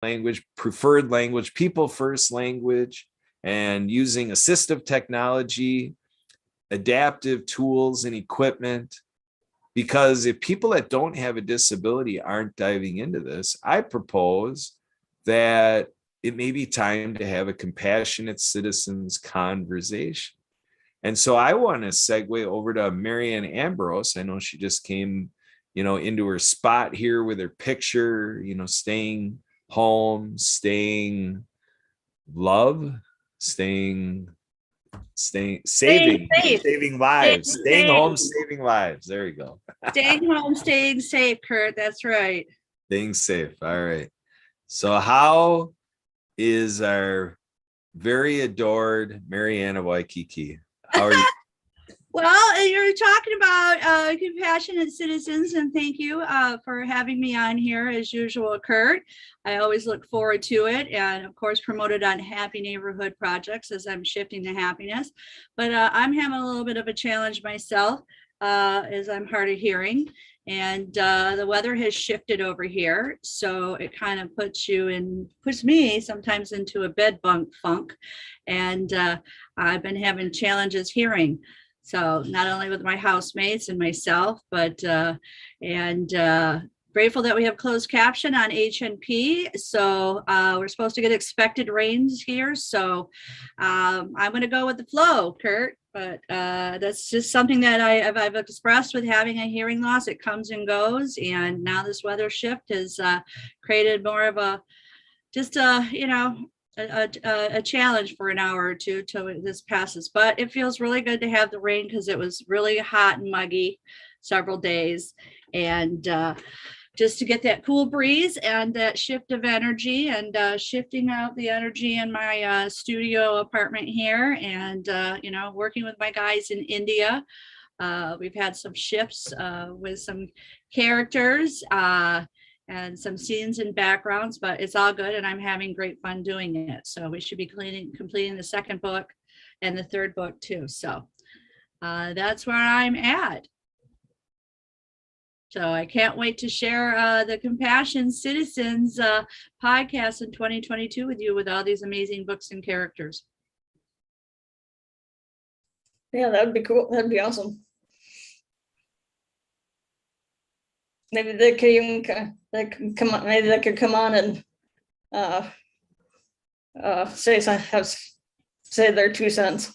language, preferred language, people first language, and using assistive technology, adaptive tools and equipment. Because if people that don't have a disability aren't diving into this, I propose that it may be time to have a compassionate citizens conversation. And so I want to segue over to Marianne Ambrose. I know she just came, into her spot here with her picture, staying home, staying love, saving safe. Lives, staying home, saving lives. There you go. Staying home, staying safe, Kurt. That's right. Staying safe. All right. So how is our very adored Marianne of Waikiki? How are you? Well, you're talking about compassionate citizens, and thank you for having me on here as usual, Kurt. I always look forward to it, and of course promoted on Happy Neighborhood projects as I'm shifting to happiness. But I'm having a little bit of a challenge myself as I'm hard of hearing, and the weather has shifted over here, so it kind of puts me sometimes into a bed bunk funk, and I've been having challenges hearing. So not only with my housemates and myself, but grateful that we have closed caption on HNP. So we're supposed to get expected rains here. So I'm going to go with the flow, Kurt. But that's just something that I've expressed with having a hearing loss. It comes and goes. And now this weather shift has created more of a challenge for an hour or two till this passes. But it feels really good to have the rain because it was really hot and muggy several days, and just to get that cool breeze and that shift of energy, and shifting out the energy in my studio apartment here, and working with my guys in India. We've had some shifts with some characters and some scenes and backgrounds, but it's all good, and I'm having great fun doing it. So we should be completing the second book and the third book too. So that's where I'm at. So I can't wait to share the Compassion Citizens podcast in 2022 with you, with all these amazing books and characters. Yeah, that would be cool. That'd be awesome. Maybe they come on. Maybe they could come on and say their 2 cents.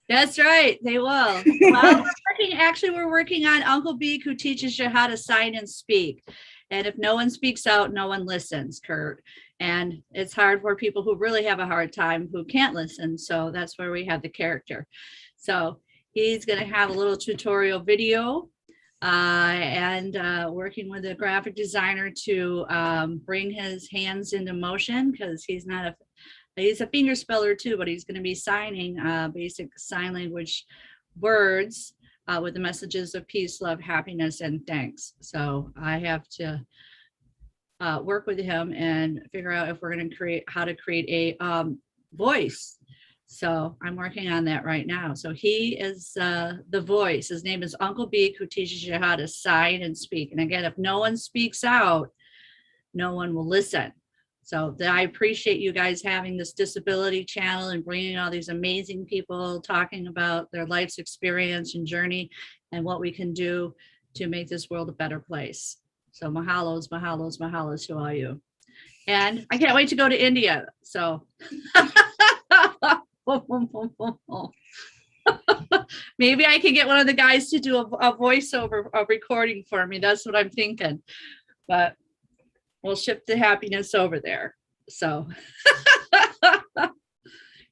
That's right, they will. Well, we're working on Uncle Beak, who teaches you how to sign and speak. And if no one speaks out, no one listens, Kurt. And it's hard for people who really have a hard time, who can't listen. So that's where we have the character. So he's going to have a little tutorial video. And working with a graphic designer to bring his hands into motion, because he's a finger speller too, but he's going to be signing basic sign language words with the messages of peace, love, happiness, and thanks. So I have to work with him and figure out if we're going to how to create a voice. So I'm working on that right now. So he is the voice. His name is Uncle Beak, who teaches you how to sign and speak. And again, if no one speaks out, no one will listen. So I appreciate you guys having this disability channel and bringing all these amazing people talking about their life's experience and journey and what we can do to make this world a better place. So mahalos, mahalos, mahalos to all you. And I can't wait to go to India. So maybe I can get one of the guys to do a voiceover, a recording for me. That's what I'm thinking. But we'll ship the happiness over there. So,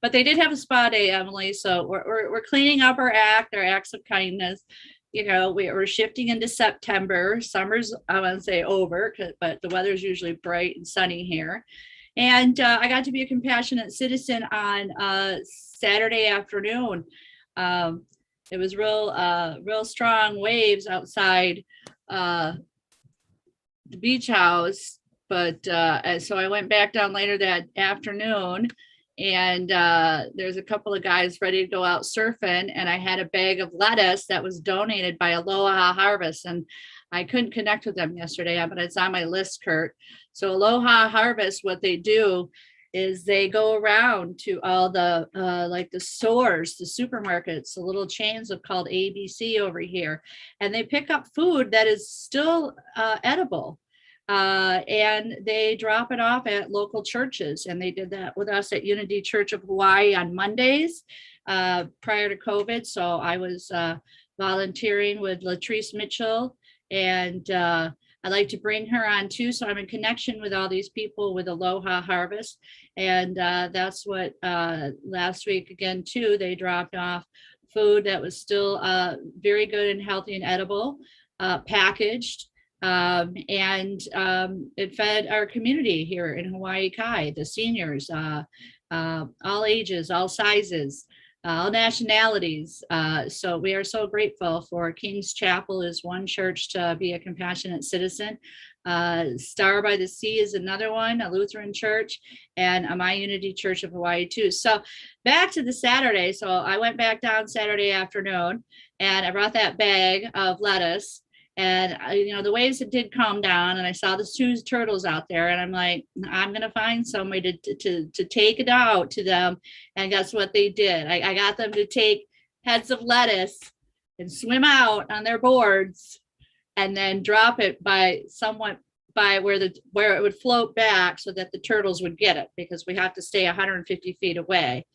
but they did have a spa day, Emily. So we're cleaning up our acts of kindness. We're shifting into September. Summer's, I want to say, over, but the weather's usually bright and sunny here. And I got to be a compassionate citizen on Saturday afternoon. It was real strong waves outside the beach house. But so I went back down later that afternoon, and there's a couple of guys ready to go out surfing, and I had a bag of lettuce that was donated by Aloha Harvest, and I couldn't connect with them yesterday, but it's on my list, Kurt. So Aloha Harvest, what they do is they go around to all the like the stores, the supermarkets, the little chains of called ABC over here, and they pick up food that is still edible. And they drop it off at local churches. And they did that with us at Unity Church of Hawaii on Mondays prior to COVID. So I was volunteering with Latrice Mitchell, and I like to bring her on too. So I'm in connection with all these people with Aloha Harvest. And that's what last week again too, they dropped off food that was still very good and healthy and edible, packaged. And it fed our community here in Hawaii Kai, the seniors, all ages, all sizes, all nationalities. So we are so grateful for King's Chapel is one church to be a compassionate citizen. Star by the Sea is another one, a Lutheran church, and My Unity Church of Hawaii too. So back to the Saturday. So I went back down Saturday afternoon and I brought that bag of lettuce. And the waves did calm down, and I saw the two turtles out there, and I'm like, I'm gonna find some way to take it out to them. And guess what they did? I got them to take heads of lettuce and swim out on their boards, and then drop it by where it would float back, so that the turtles would get it, because we have to stay 150 feet away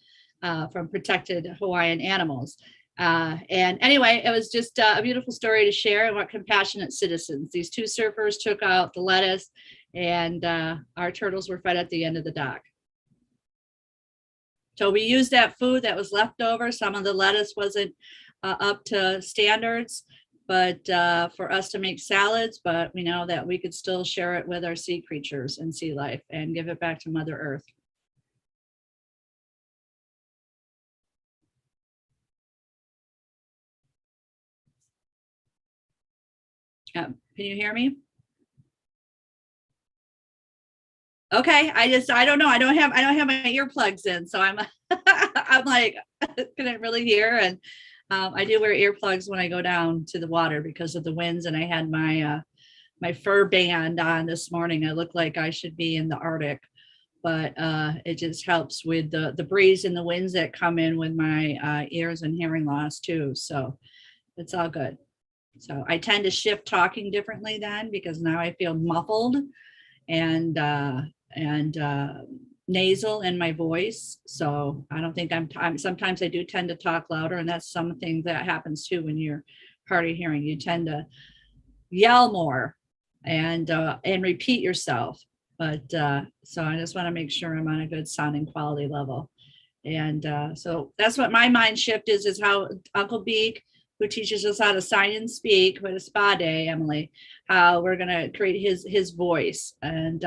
from protected Hawaiian animals. And anyway, it was just a beautiful story to share, and what compassionate citizens. These two surfers took out the lettuce, and our turtles were fed at the end of the dock. So we used that food that was left over. Some of the lettuce wasn't up to standards, but for us to make salads, but we know that we could still share it with our sea creatures and sea life and give it back to Mother Earth. Can you hear me? Okay, I don't know. I don't have my earplugs in, so I'm I'm like couldn't really hear. And I do wear earplugs when I go down to the water because of the winds. And I had my my fur band on this morning. I look like I should be in the Arctic, but it just helps with the breeze and the winds that come in with my ears and hearing loss too. So it's all good. So I tend to shift talking differently then, because now I feel muffled and nasal in my voice. So I don't think I'm sometimes I do tend to talk louder, and that's something that happens too when you're hard of hearing. You tend to yell more and repeat yourself. But so I just want to make sure I'm on a good sounding quality level. And so that's what my mind shift is how Uncle Beak, who teaches us how to sign and speak with a spa day, Emily, how we're going to create his voice. And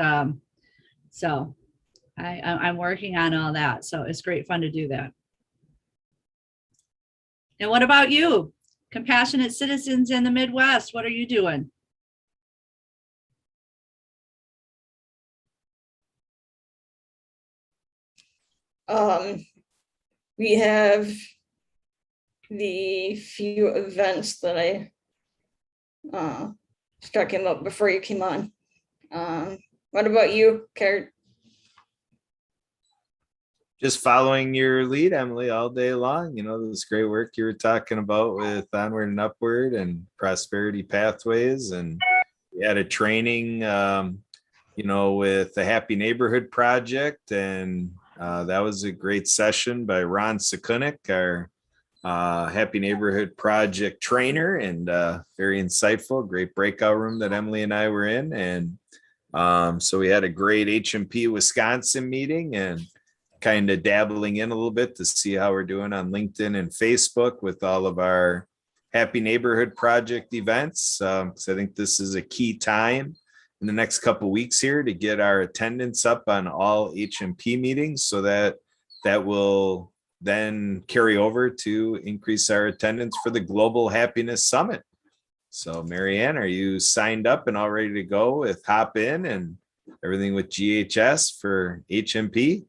so I'm working on all that. So it's great fun to do that. And what about you? Compassionate citizens in the Midwest, what are you doing? We have the few events that I struck him up before you came on. What about you, Kurt? Just following your lead, Emily, all day long. This great work you were talking about with Onward and Upward and Prosperity Pathways. And we had a training, with the Happy Neighborhood Project. And that was a great session by Ron Sekunik, our Happy Neighborhood Project trainer, and very insightful, great breakout room that Emily and I were in. And so we had a great HMP Wisconsin meeting, and kind of dabbling in a little bit to see how we're doing on LinkedIn and Facebook with all of our Happy Neighborhood Project events. So I think this is a key time in the next couple of weeks here to get our attendance up on all HMP meetings, so that will then carry over to increase our attendance for the Global Happiness Summit. So Marianne, are you signed up and all ready to go with Hop In and everything with GHS for HMP?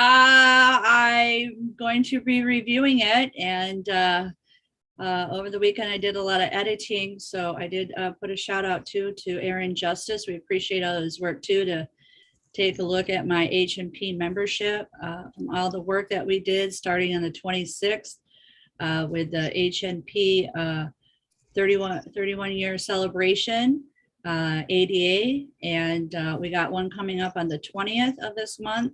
I'm going to be reviewing it, and Over the weekend, I did a lot of editing, so I did put a shout out to Aaron Justice. We appreciate all his work too, to take a look at my H&P membership, from all the work that we did starting on the 26th with the H&P 31 year celebration, ADA, and we got one coming up on the 20th of this month.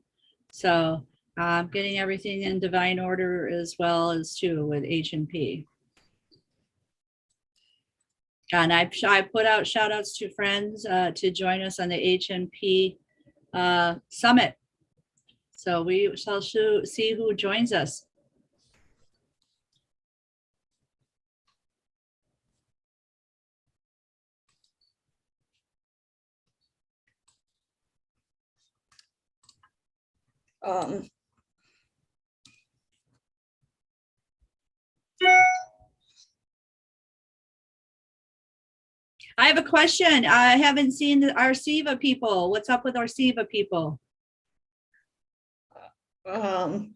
So getting everything in divine order as well as too with H&P. And I put out shout outs to friends to join us on the H&P Summit. So we shall see who joins us. I have a question. I haven't seen our SEVA people. What's up with our SEVA people? And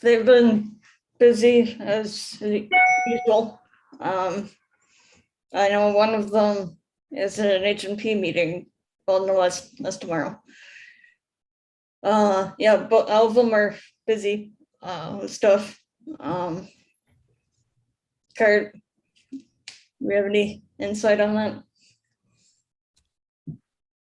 they've been busy as usual. I know one of them is at an H&P meeting. Well, no, that's tomorrow. Yeah, but all of them are busy with stuff. Kurt, do we have any insight on that?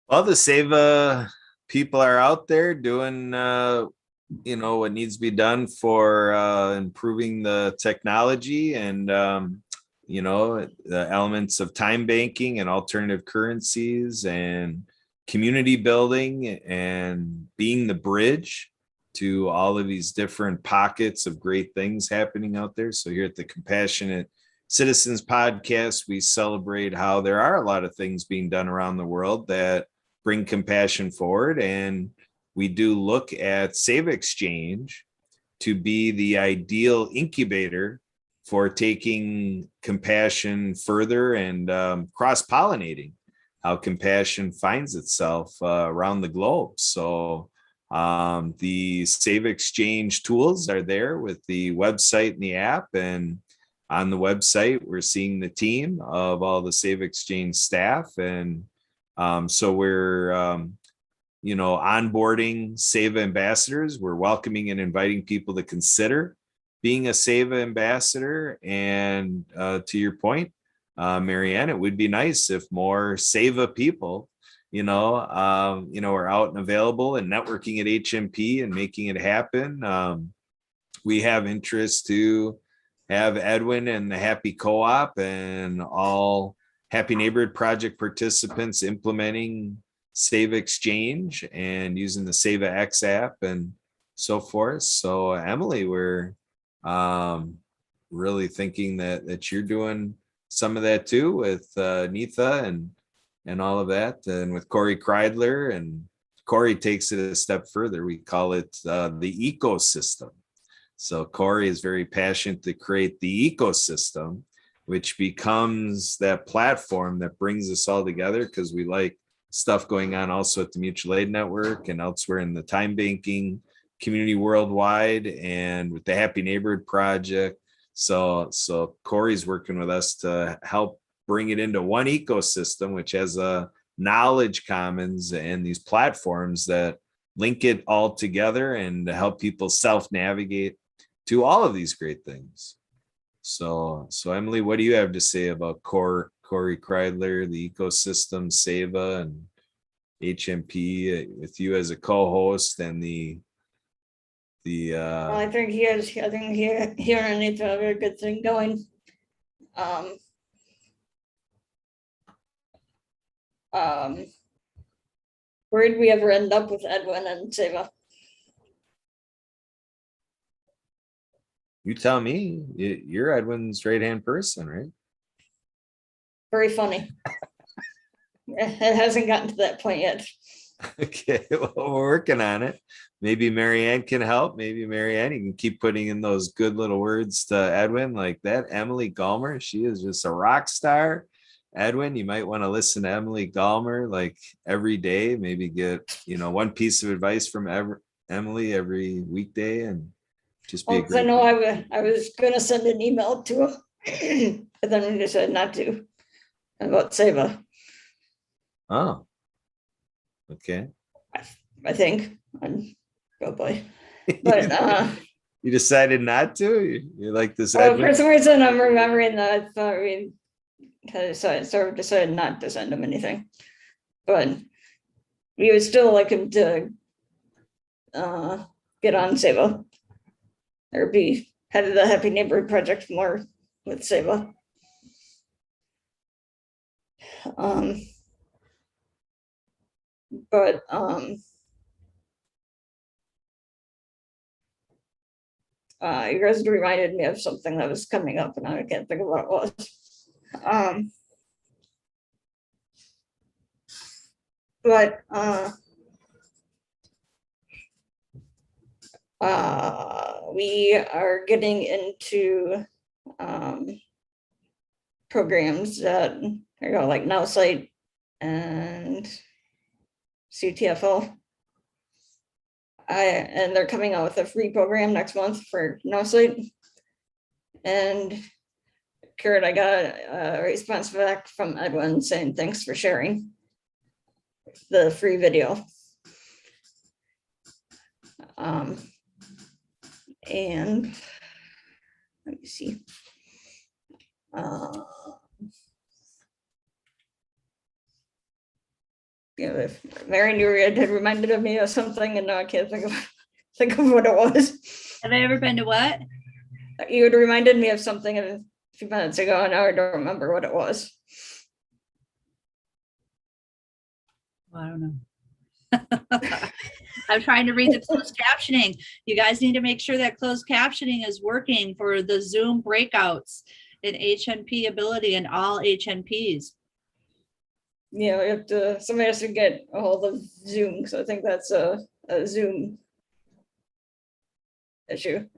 Well, the SEVA people are out there doing, what needs to be done for improving the technology and, the elements of time banking and alternative currencies and community building and being the bridge to all of these different pockets of great things happening out there. So here at the Compassionate Citizens Podcast, we celebrate how there are a lot of things being done around the world that bring compassion forward. And we do look at Save Exchange to be the ideal incubator for taking compassion further and cross-pollinating how compassion finds itself around the globe. So the Save Exchange tools are there with the website and the app. And on the website, we're seeing the team of all the Save Exchange staff. And so we're, onboarding SEVA ambassadors. We're welcoming and inviting people to consider being a SEVA ambassador. And to your point, Marianne, it would be nice if more SEVA people, are out and available and networking at H&P and making it happen. We have interest to have Edwin and the Happy Co-op and all Happy Neighborhood Project participants implementing Save Exchange and using the SEVA X app and so forth. So Emily, we're really thinking that you're doing some of that too with Neetha and all of that, and with Corey Kreidler. And Corey takes it a step further. We call it the ecosystem. So Corey is very passionate to create the ecosystem, which becomes that platform that brings us all together, because we like stuff going on also at the Mutual Aid Network and elsewhere in the time banking community worldwide and with the Happy Neighborhood Project. So Corey's working with us to help bring it into one ecosystem, which has a knowledge commons and these platforms that link it all together and to help people self-navigate to all of these great things. So Emily, what do you have to say about Corey Kreidler, the ecosystem, SEVA, and H&P with you as a co-host and Well, I think he and Neetha have a good thing going. Where did we ever end up with Edwin and SEVA? you tell me. You're Edwin's right-hand person, right? Very funny. It hasn't gotten to that point yet. Okay, well, we're working on it. Maybe Marianne can help. Maybe Marianne, you can keep putting in those good little words to Edwin like that. Emily Gallmer, she is just a rock star. Edwin, you might want to listen to Emily Gallmer like every day. Maybe get one piece of advice from Emily every weekday, and Just be a Well, 'cause I great. know I was gonna send an email to him, but then we decided not to, about Seva, Oh. Okay. I think. Oh boy. But You decided not to? You like this oh, Edwin? for some reason I'm remembering that I thought we had sort of decided not to send him anything. But we would still like him to get on Seva. Or be head of the Happy Neighborhood Project more with Seva. But you guys reminded me of something that was coming up and I can't think of what it was. But we are getting into programs that are like NowSite and CTFL. And they're coming out with a free program next month for NowSite. And Kurt, I got a response back from Edwin saying thanks for sharing the free video. And let me see. Yeah, Marianne, you had reminded of me of something, and now I can't think of what it was. Have I ever been to what? You had reminded me of something a few minutes ago, and now I don't remember what it was. Well, I don't know. I'm trying to read the closed captioning. You guys need to make sure that closed captioning is working for the Zoom breakouts in HNP ability and all HNPs. Yeah, we have to. Somebody has to get a hold of Zoom, because I think that's a Zoom issue.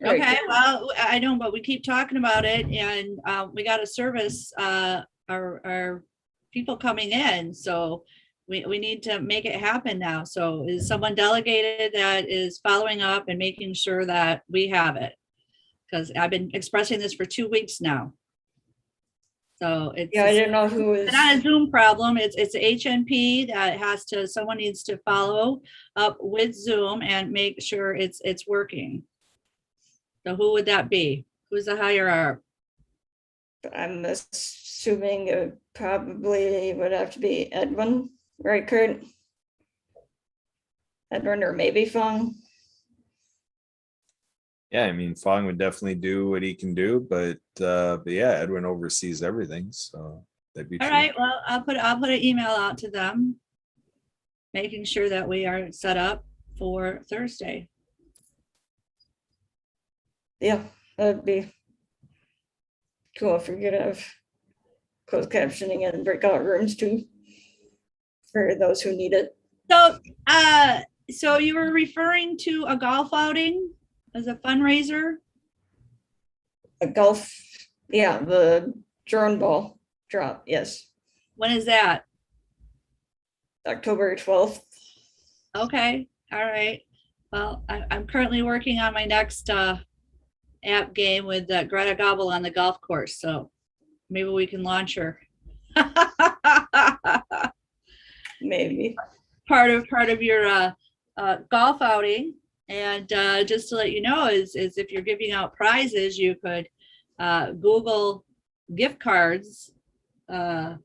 Right. Okay, well, I know, but we keep talking about it, and we got to service our people coming in, so we need to make it happen now. So is someone delegated that is following up and making sure that we have it? Because I've been expressing this for 2 weeks now. So it's, Yeah, I didn't know who was. it's not a Zoom problem. It's HNP that has to, someone needs to follow up with Zoom and make sure it's working. So who would that be? Who's the higher up? I'm assuming it probably would have to be Edwin, right, Kurt? Edwin or maybe Fong. Yeah, I mean, Fong would definitely do what he can do, but yeah, Edwin oversees everything, so that'd be All true. right, well, I'll put an email out to them, making sure that we are set up for Thursday. Yeah, that'd be cool if we could have closed captioning and breakout rooms too, for those who need it. So, so you were referring to a golf outing as a fundraiser? A golf, yeah, the drone ball drop, yes, When is that? October 12th. Okay, all right. Well, I'm currently working on my next app game with Greta Gobble on the golf course, so maybe we can launch her. Maybe. Part of your golf outing, and just to let you know is if you're giving out prizes, you could Google gift cards. Could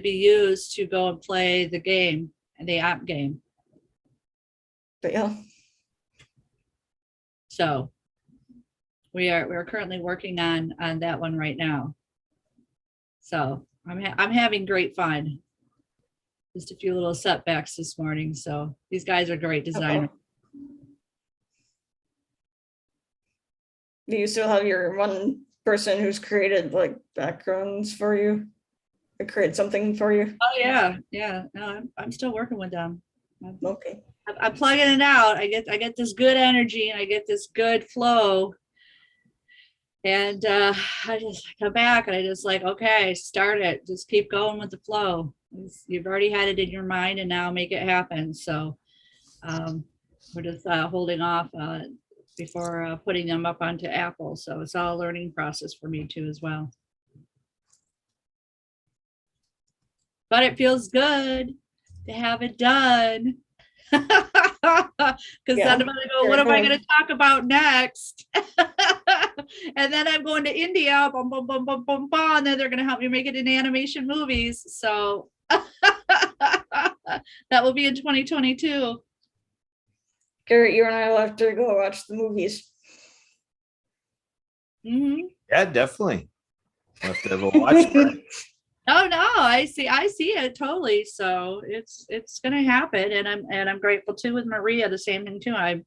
be used to go and play the game, the app game. But yeah, So we're currently working on that one right now. So I'm having great fun. Just a few little setbacks this morning. So these guys are great designers. do you still have your one person who's created like backgrounds for you, or create something for you? Oh yeah, no, I'm still working with them. Okay. I'm plugging it out. I get this good energy and I get this good flow. And I just come back and I just like, okay, start it. Just keep going with the flow. You've already had it in your mind and now make it happen. So we're just holding off before putting them up onto Apple. So it's all a learning process for me too as well. But it feels good to have it done. Because Yeah, then I'm gonna go, what am I gonna talk about next? And then I'm going to India, boom, boom, boom, boom, boom, boom, and then they're gonna help me make it in animation movies. So that will be in 2022. Garrett, you and I will have to go watch the movies. Mhm. Yeah, definitely. We'll have to have a watch party. Oh no, I see it totally. So it's gonna happen, and I'm grateful too with Maria. The same thing too. I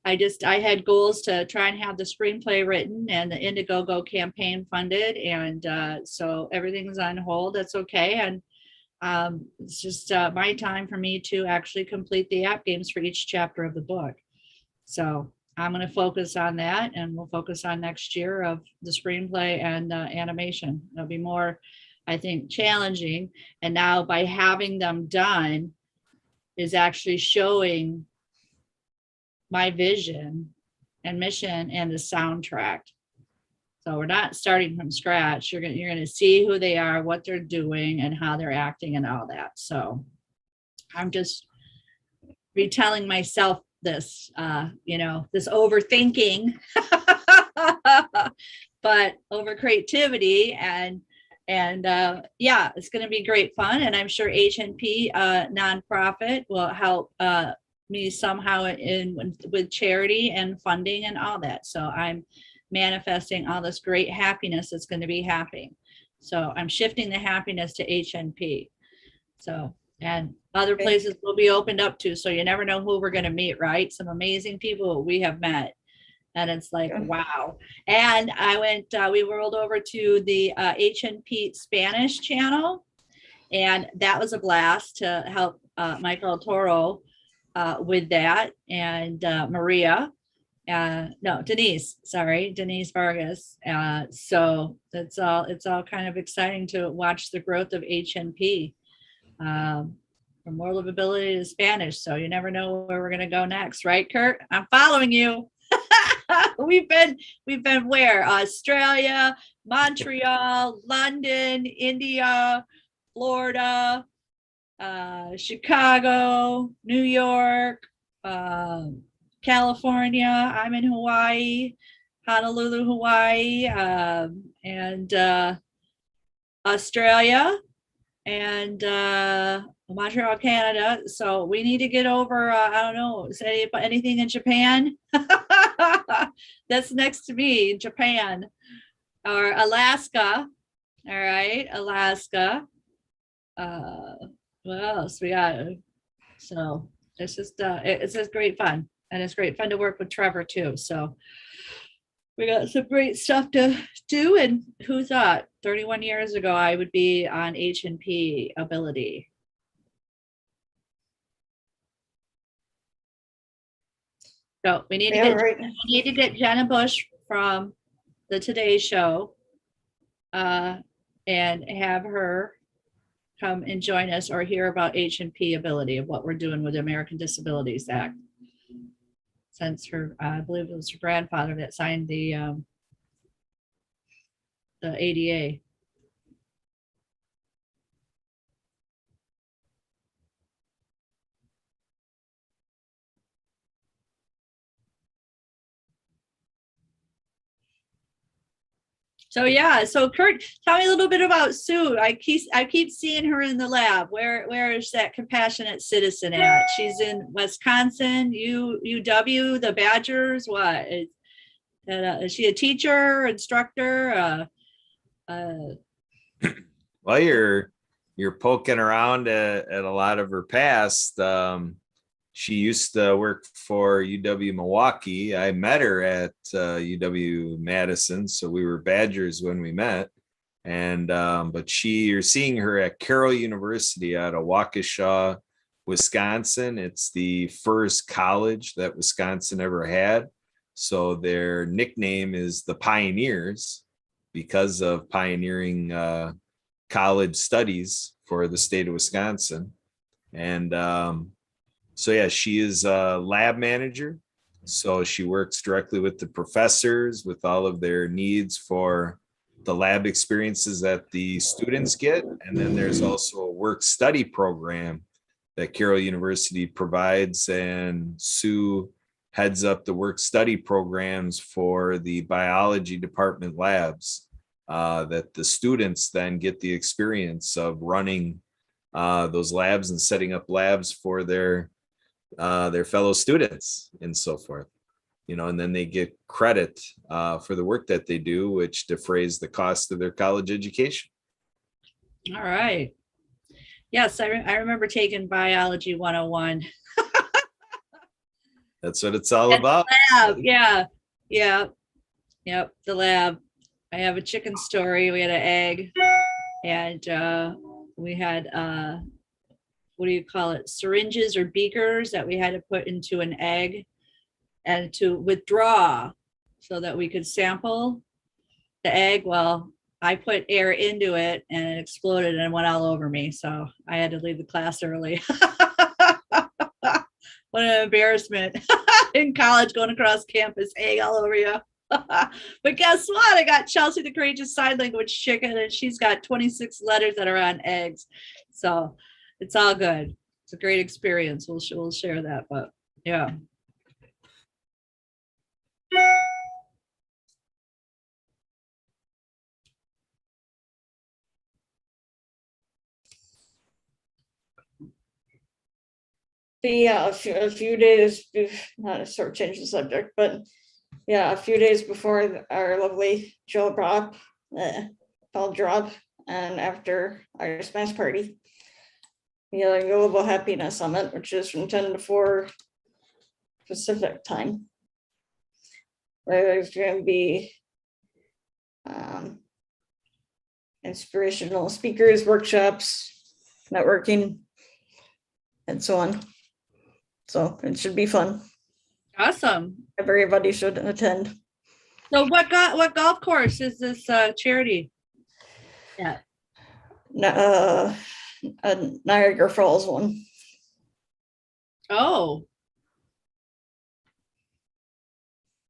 had goals to try and have the screenplay written and the Indiegogo campaign funded, and so everything's on hold. That's okay, and it's just my time for me to actually complete the app games for each chapter of the book. So I'm going to focus on that, and we'll focus on next year of the screenplay and animation. It'll be more, I think, challenging. And now by having them done is actually showing my vision and mission and the soundtrack. So we're not starting from scratch. You're going to see who they are, what they're doing, and how they're acting and all that. So I'm just retelling myself this, this overthinking, but over creativity and yeah, it's going to be great fun. And I'm sure HNP nonprofit will help me somehow with charity and funding and all that. So I'm manifesting all this great happiness that's going to be happening. So I'm shifting the happiness to HNP. So, and other places will be opened up to. So you never know who we're going to meet, right? Some amazing people we have met. And it's like, wow. And I went, we rolled over to the HNP Spanish channel. And that was a blast to help Michael Toro with that. And Maria. Denise Vargas. So it's all kind of exciting to watch the growth of HNP. From more livability to Spanish. So you never know where we're going to go next, right, Kurt? I'm following you. We've been where? Australia, Montreal, London, India, Florida, Chicago, New York, California. I'm in Hawaii, Honolulu, Hawaii, and Australia, and Montreal, Canada. So we need to get over, I don't know, say anything in Japan. That's next to me, Japan, or Alaska. All right, Alaska. What else we got? So it's just great fun, and it's great fun to work with Trevor too. So we got some great stuff to do. And who thought 31 years ago I would be on H&P ability? So we need to get Jenna Bush from the Today Show and have her come and join us or hear about H&P ability of what we're doing with the American Disabilities Act. Since her, I believe it was her grandfather that signed the ADA. So yeah, so Kurt, tell me a little bit about Sue. I keep seeing her in the lab. Where is that compassionate citizen at? She's in Wisconsin, UW, the Badgers. What is she a teacher, instructor? Well, you're poking around at a lot of her past. She used to work for UW Milwaukee. I met her at UW Madison, so we were Badgers when we met. And but you're seeing her at Carroll University out of Waukesha, Wisconsin. It's the first college that Wisconsin ever had. So their nickname is the Pioneers because of pioneering college studies for the state of Wisconsin. And So yeah, she is a lab manager. So she works directly with the professors with all of their needs for the lab experiences that the students get. And then there's also a work study program that Carroll University provides, and Sue heads up the work study programs for the biology department labs, that the students then get the experience of running those labs and setting up labs for their fellow students and so forth. And then they get credit for the work that they do, which defrays the cost of their college education. All right. Yes, I remember taking biology 101. That's what it's all At the about. lab, yeah, yep, the lab. I have a chicken story. We had an egg, and we had what do you call it? Syringes or beakers that we had to put into an egg and to withdraw so that we could sample the egg. Well, I put air into it and it exploded and went all over me. So I had to leave the class early. What an embarrassment in college, going across campus, egg all over you. But guess what? I got Chelsea, the courageous sign language chicken, and she's got 26 letters that are on eggs. So it's all good. It's a great experience. We'll share that, but yeah. But yeah, a few days, not to sort of change the subject, but yeah, a few days before our lovely Joe drop, fall drop, and after our smash party, we had a Global Happiness Summit, which is from 10 to 4 Pacific time. Where there's going to be inspirational speakers, workshops, networking, and so on. So it should be fun. Awesome. Everybody should attend. So what golf course is this charity? Yeah. Niagara Falls one. Oh.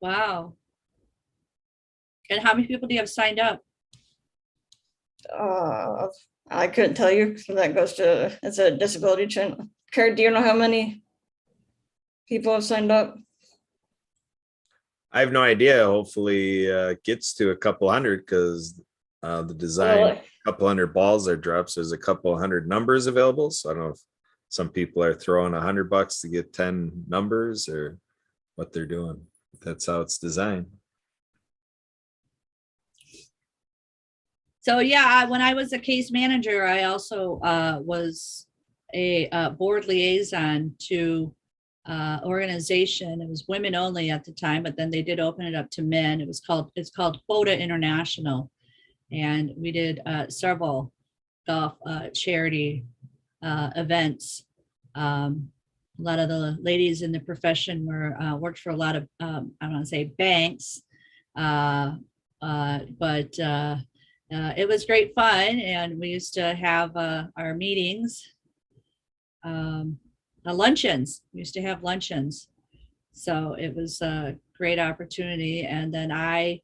Wow. And how many people do you have signed up? I couldn't tell you. So that goes to, it's a disability channel. Karen, do you know how many people have signed up? I have no idea. Hopefully it gets to a couple hundred, because the design, Well, a couple hundred balls are dropped. So there's a couple hundred numbers available. So I don't know if some people are throwing $100 to get 10 numbers or what they're doing. That's how it's designed. So yeah, when I was a case manager, I also was a board liaison to organization. It was women only at the time, but then they did open it up to men. It's called Quota International, and we did several golf charity events. A lot of the ladies in the profession worked for a lot of I don't want to say banks, but it was great fun, and we used to have our meetings, luncheons. We used to have luncheons, so it was a great opportunity. And then I,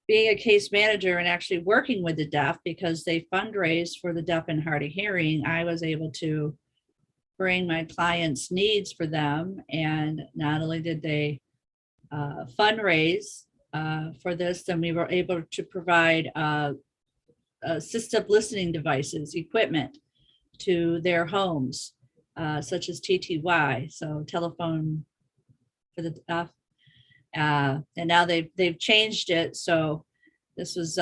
being a case manager and actually working with the deaf, because they fundraise for the deaf and hard of hearing, I was able to bring my clients' needs for them. And not only did they fundraise for this, then we were able to provide assistive listening devices, equipment to their homes, such as TTY, so telephone for the deaf. And now they've changed it. So this was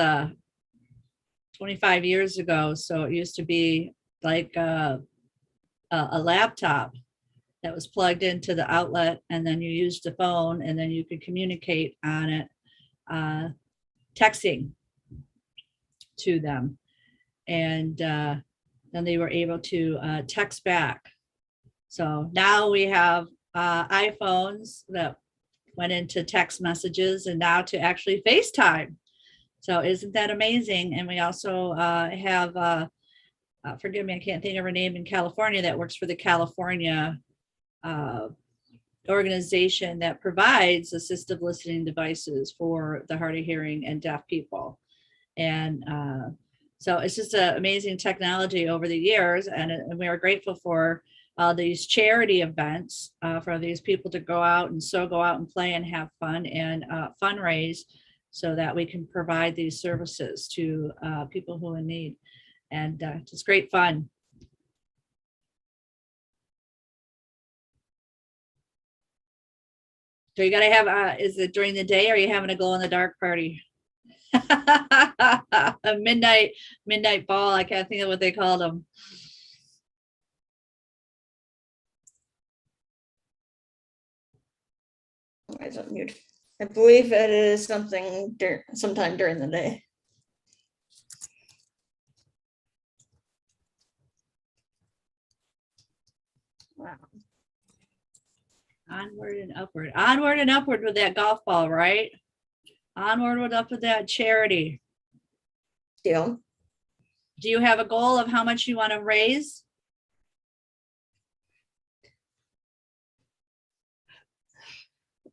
25 years ago. So it used to be like a laptop that was plugged into the outlet, and then you used the phone, and then you could communicate on it, texting to them. And then they were able to text back. So now we have iPhones that went into text messages, and now to actually FaceTime. So isn't that amazing? And we also have, forgive me, I can't think of her name, in California, that works for the California organization that provides assistive listening devices for the hard of hearing and deaf people. And so it's just an amazing technology over the years. And we are grateful for these charity events for these people to go out and play and have fun and fundraise so that we can provide these services to people who are in need. And it's great fun. So you got to have, is it during the day or are you having a glow in the dark party? A midnight ball. I can't think of what they called them. Why is it mute? I believe it is something sometime during the day. Wow. Onward and upward with that golf ball, right? Onward and up with that charity. Deal. Do you have a goal of how much you want to raise?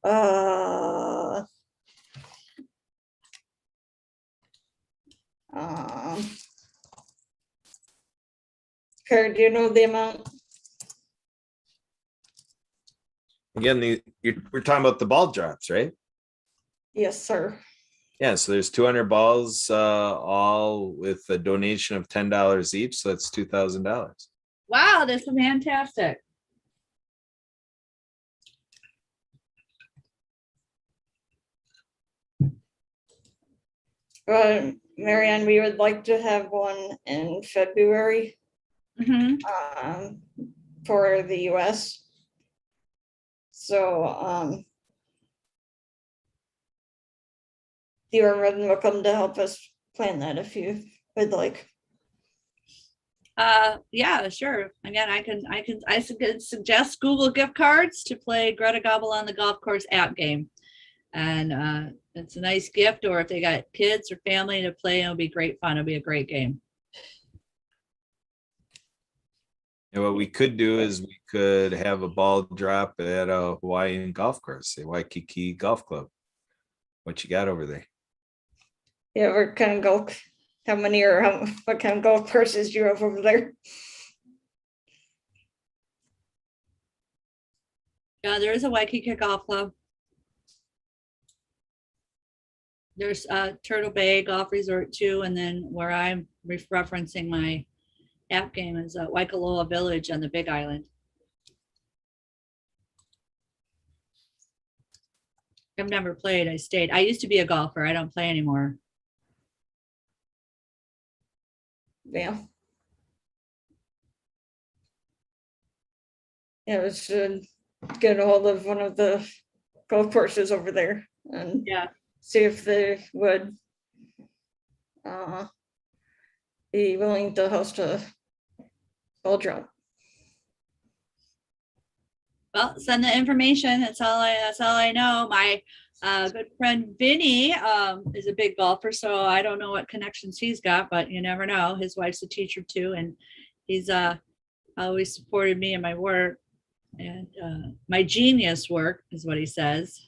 Kurt, do you know the amount? Again, we're talking about the ball drops, right? Yes, sir. Yeah, so there's 200 balls, all with a donation of $10 each, so that's $2,000. Wow, that's fantastic. Marianne, we would like to have one in February for the US. So you are more than welcome to help us plan that if you would like. Yeah, sure. Again, I suggest Google gift cards to play Greta Gobble on the Golf Course app game. And it's a nice gift, or if they got kids or family to play, it'll be great fun. It'll be a great game. And what we could do is we could have a ball drop at a Hawaiian golf course, a Waikiki Golf Club. What you got over there? Yeah, what kind of golf? How many or what kind of golf courses do you have over there? Yeah, there is a Waikiki Golf Club. There's Turtle Bay Golf Resort too, and then where I'm referencing my app game is Waikoloa Village on the Big Island. I've never played. I stayed. I used to be a golfer. I don't play anymore. Yeah. Yeah, we should get a hold of one of the golf courses over there and Yeah. see if they would be willing to host a ball drop. Well, send the information. That's all I know. My good friend Vinny is a big golfer, so I don't know what connections he's got, but you never know. His wife's a teacher too, and he's always supported me in my work and my genius work is what he says.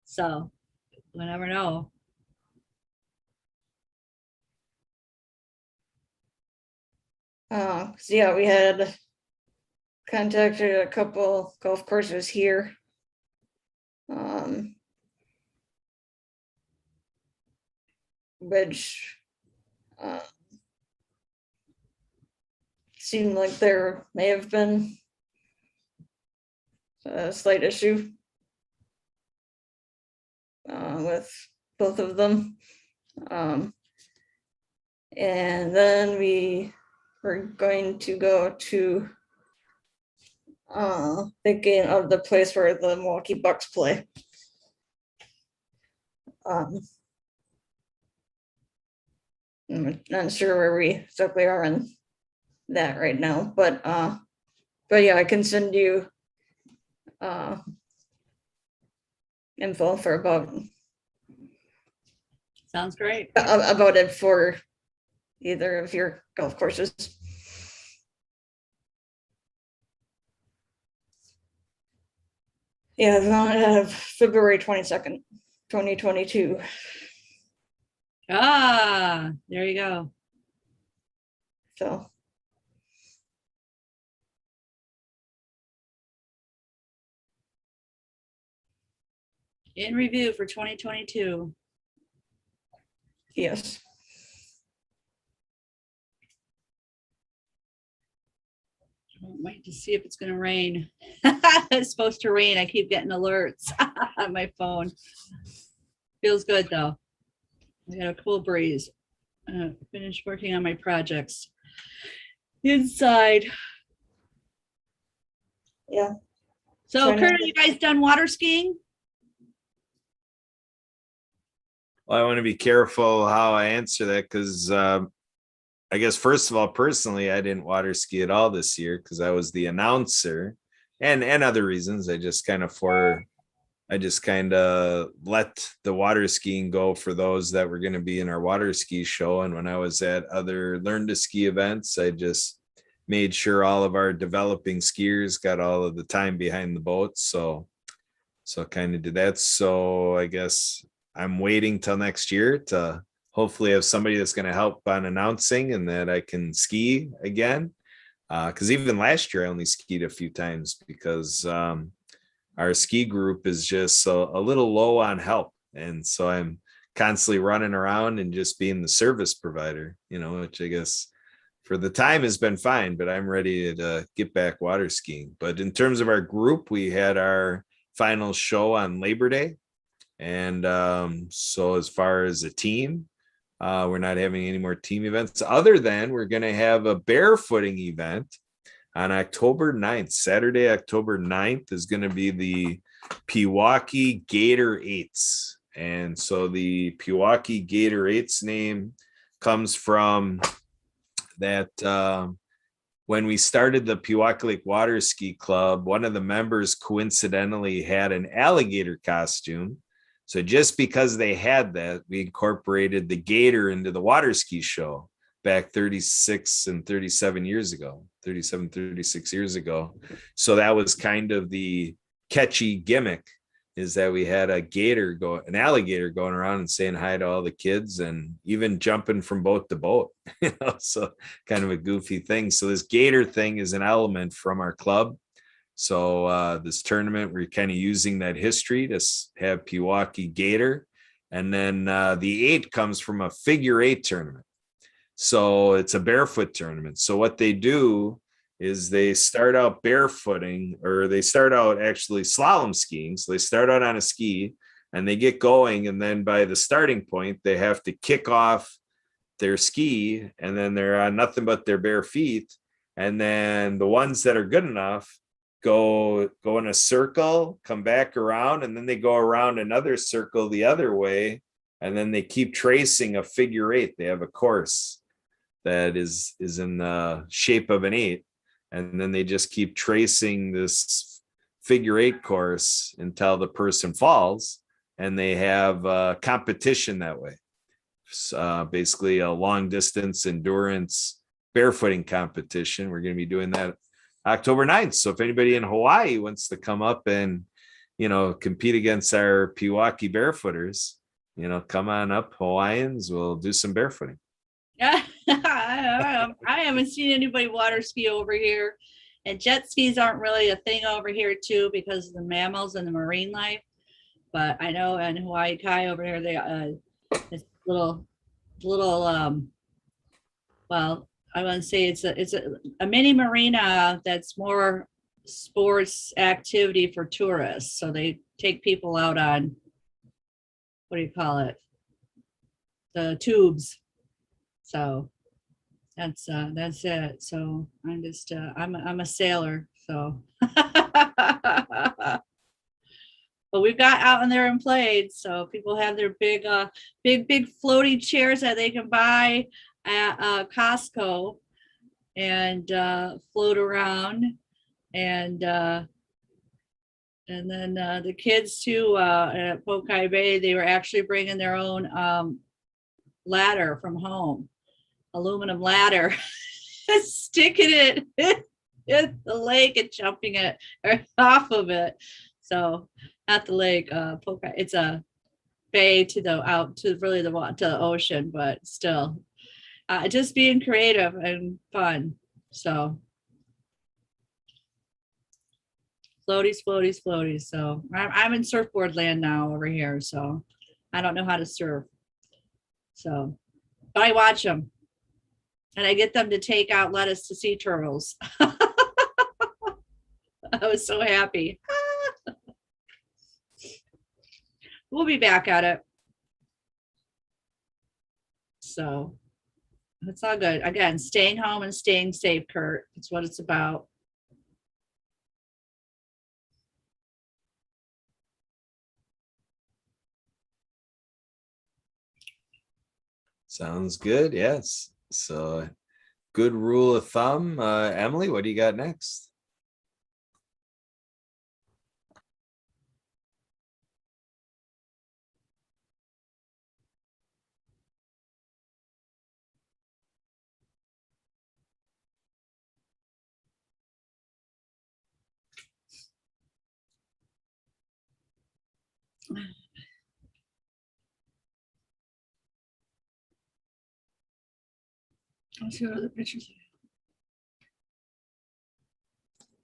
So we'll never know. So yeah, we had contacted a couple golf courses here. Which seemed like there may have been a slight issue with both of them. And then we were going to go to thinking of the place where the Milwaukee Bucks play. I'm not sure where we exactly are in that right now, but yeah, I can send you info for about Sounds great. About it for either of your golf courses. Yeah, it's on February 22nd, 2022. Ah, there you go. So In review for 2022. yes. Wait to see if it's gonna rain. It's supposed to rain. I keep getting alerts on my phone. Feels good though. I got a cool breeze. Finished working on my projects inside. Yeah. So Trying to- Kurt, are you guys done water skiing? Well, I want to be careful how I answer that because I guess first of all, personally, I didn't water ski at all this year because I was the announcer, and other reasons. I just kind of let the water skiing go for those that were going to be in our water ski show. And when I was at other learn to ski events, I just made sure all of our developing skiers got all of the time behind the boat. So kind of did that. So I guess I'm waiting till next year to hopefully have somebody that's going to help on announcing and that I can ski again. Because even last year I only skied a few times because our ski group is just a little low on help. And so I'm constantly running around and just being the service provider, which I guess for the time has been fine, but I'm ready to get back water skiing. But in terms of our group, we had our final show on Labor Day. And so as far as a team, we're not having any more team events other than we're going to have a barefooting event on October 9th. Saturday, October 9th is going to be the Pewaukee Gator Eights. And so the Pewaukee Gator Eights name comes from that when we started the Pewaukee Lake Water Ski Club, one of the members coincidentally had an alligator costume. So just because they had that, we incorporated the gator into the water ski show back 36 and 37 years ago, 37, 36 years ago. So that was kind of the catchy gimmick, is that we had an alligator going around and saying hi to all the kids and even jumping from boat to boat, so kind of a goofy thing. So this gator thing is an element from our club. So this tournament, we're kind of using that history to have Pewaukee Gator. And then the 8 comes from a figure 8 tournament. So it's a barefoot tournament. So what they do is they start out barefooting, or they start out actually slalom skiing. So they start out on a ski and they get going. And then by the starting point, they have to kick off their ski, and then they're on nothing but their bare feet. And then the ones that are good enough go in a circle, come back around, and then they go around another circle the other way. And then they keep tracing a figure 8. They have a course that is in the shape of an 8. And then they just keep tracing this figure 8 course until the person falls, and they have a competition that way. Basically a long distance endurance barefooting competition. We're going to be doing that October 9th. So if anybody in Hawaii wants to come up and, compete against our Pewaukee barefooters, come on up, Hawaiians, we'll do some barefooting. Yeah, I haven't seen anybody water ski over here, and jet skis aren't really a thing over here too because of the mammals and the marine life. But I know in Hawaii Kai over here, they it's little well, I want to say it's a mini marina that's more sports activity for tourists. So they take people out on, what do you call it, the tubes. So that's it. So I'm just I'm a sailor. So but we've got out in there and played. So people have their big floaty chairs that they can buy at Costco and float around. And then the kids too at Pokai Bay, they were actually bringing their own ladder from home, aluminum ladder, sticking it in the lake and jumping it off of it. So not the lake, it's a bay to the out to really to the ocean, but still just being creative and fun. So floaties, floaties, floaties. So I'm in surfboard land now over here. So I don't know how to surf. So, but I watch them and I get them to take out lettuce to sea turtles. I was so happy. We'll be back at it. So it's all good. Again, staying home and staying safe, Kurt. That's what it's about. Sounds good. Yes. So good rule of thumb. Emily, what do you got next? Let's see what other pictures.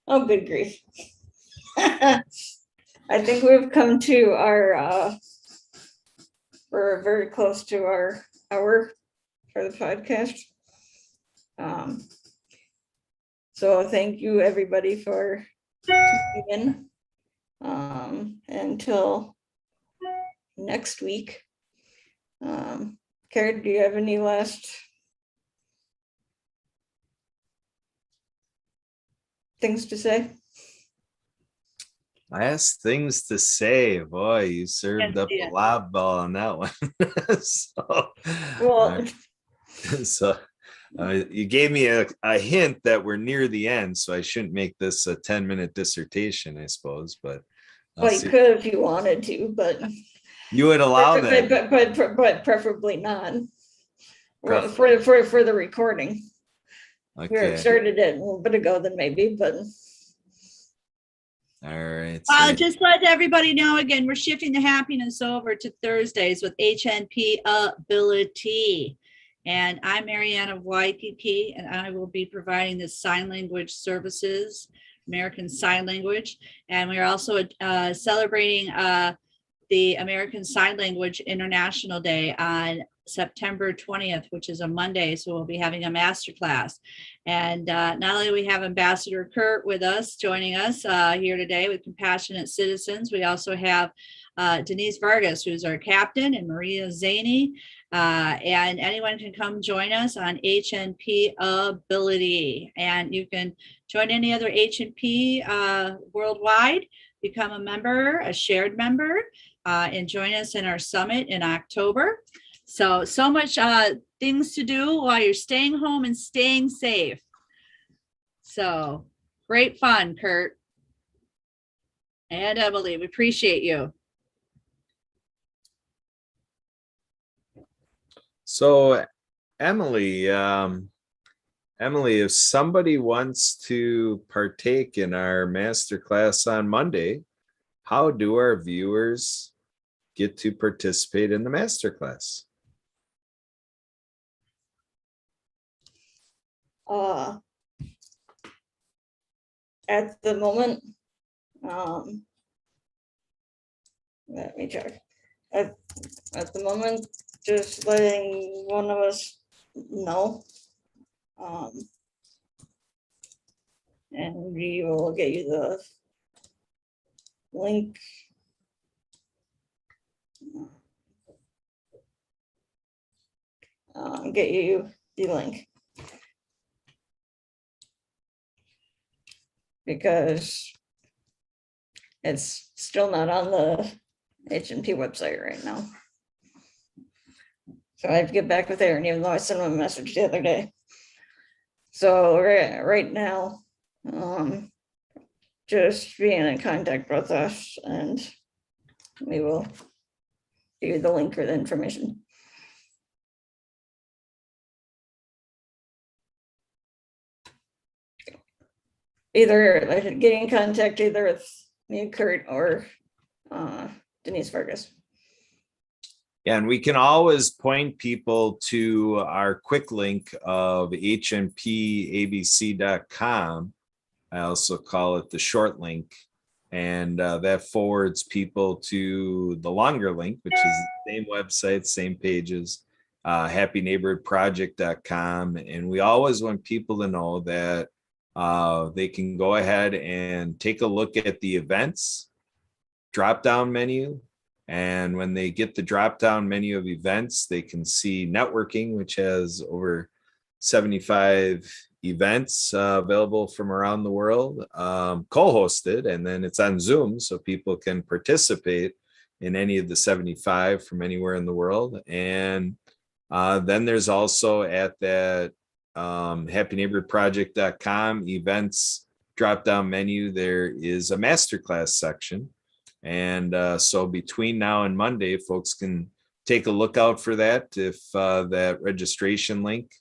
Oh, good grief. I think we've come to our, we're very close to our hour for the podcast. So thank you, everybody, for tuning in. Until next week. Karen, do you have any last things to say? Last things to say. Boy, you served up a lob ball on that one. So, Well, so you gave me a hint that we're near the end, so I shouldn't make this a 10-minute dissertation, I suppose. But well, you could if you wanted to, but you would allow that. But preferably not. For the recording. Okay. We started it a little bit ago, then maybe, but. All right. Just let everybody know again, we're shifting the happiness over to Thursdays with HNP ability. And I'm Marianne of Waikiki, and I will be providing the sign language services, American Sign Language. And we are also celebrating the American Sign Language International Day on September 20th, which is a Monday. So we'll be having a masterclass. And not only do we have Ambassador Kurt with us, joining us here today with Compassionate Citizens, we also have Denise Vargas, who's our captain, and Maria Zaney. And anyone can come join us on HNP Ability. And you can join any other HNP worldwide, become a member, a shared member, and join us in our summit in October. So much things to do while you're staying home and staying safe. So great fun, Kurt and Emily. We appreciate you. So Emily, if somebody wants to partake in our masterclass on Monday, how do our viewers get to participate in the masterclass? At the moment, let me check. At the moment, just letting one of us know. And we will get you the link. Get you the link. Because it's still not on the HNP website right now. So I have to get back with Aaron, even though I sent him a message the other day. So right now, just being in contact with us, and we will give you the link or the information. Either get in contact either with me, Kurt, or Denise Fergus. Yeah, and we can always point people to our quick link of hnpabc.com. I also call it the short link. And that forwards people to the longer link, which is the same website, same pages, happyneighborhoodproject.com. And we always want people to know that they can go ahead and take a look at the events drop-down menu. And when they get the drop-down menu of events, they can see networking, which has over 75 events available from around the world, co-hosted, and then it's on Zoom, so people can participate in any of the 75 from anywhere in the world. And then there's also at that happyneighborhoodproject.com events drop-down menu, there is a masterclass section. And so between now and Monday, folks can take a look out for that if that registration link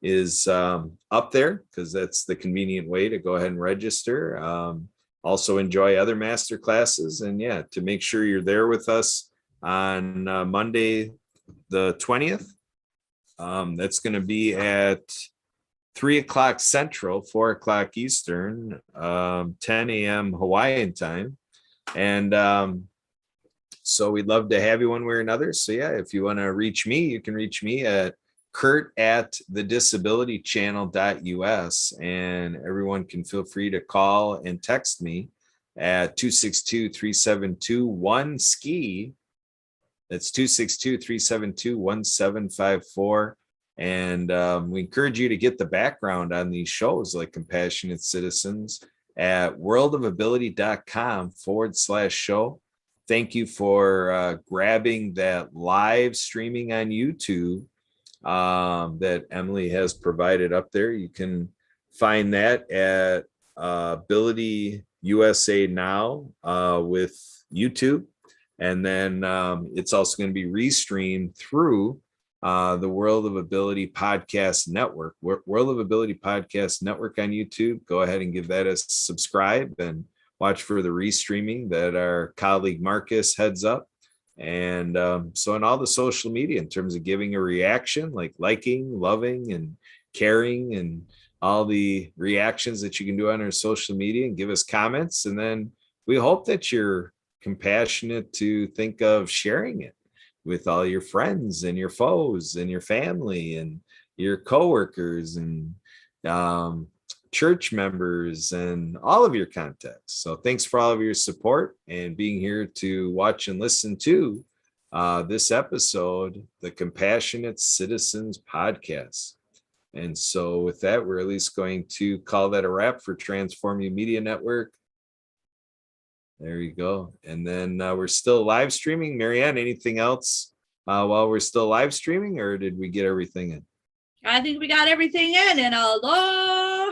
is up there, because that's the convenient way to go ahead and register. Also enjoy other master classes, and yeah, to make sure you're there with us on Monday the 20th. That's going to be at 3 o'clock Central, 4 o'clock Eastern, 10 a.m. Hawaiian time. And so we'd love to have you one way or another. So yeah, if you want to reach me, you can reach me at kurt@thedisabilitychannel.us, and everyone can feel free to call and text me at 262-372-1SKI. That's 262-372-1754. And we encourage you to get the background on these shows like Compassionate Citizens at worldofability.com/show. Thank you for grabbing that live streaming on YouTube that Emily has provided up there. You can find that at Ability USA Now with YouTube. And then it's also going to be restreamed through the World of Ability Podcast Network. World of Ability Podcast Network on YouTube. Go ahead and give that a subscribe and watch for the restreaming that our colleague Marcus heads up. And so in all the social media, in terms of giving a reaction, like liking, loving, and caring, and all the reactions that you can do on our social media, and give us comments. And then we hope that you're compassionate to think of sharing it with all your friends and your foes and your family and your coworkers and church members and all of your contacts. So thanks for all of your support and being here to watch and listen to this episode, the Compassionate Citizens Podcast. And so with that, we're at least going to call that a wrap for Transform You Media Network. There you go. And then we're still live streaming. Marianne, anything else while we're still live streaming, or did we get everything in? I think we got everything in. And aloha.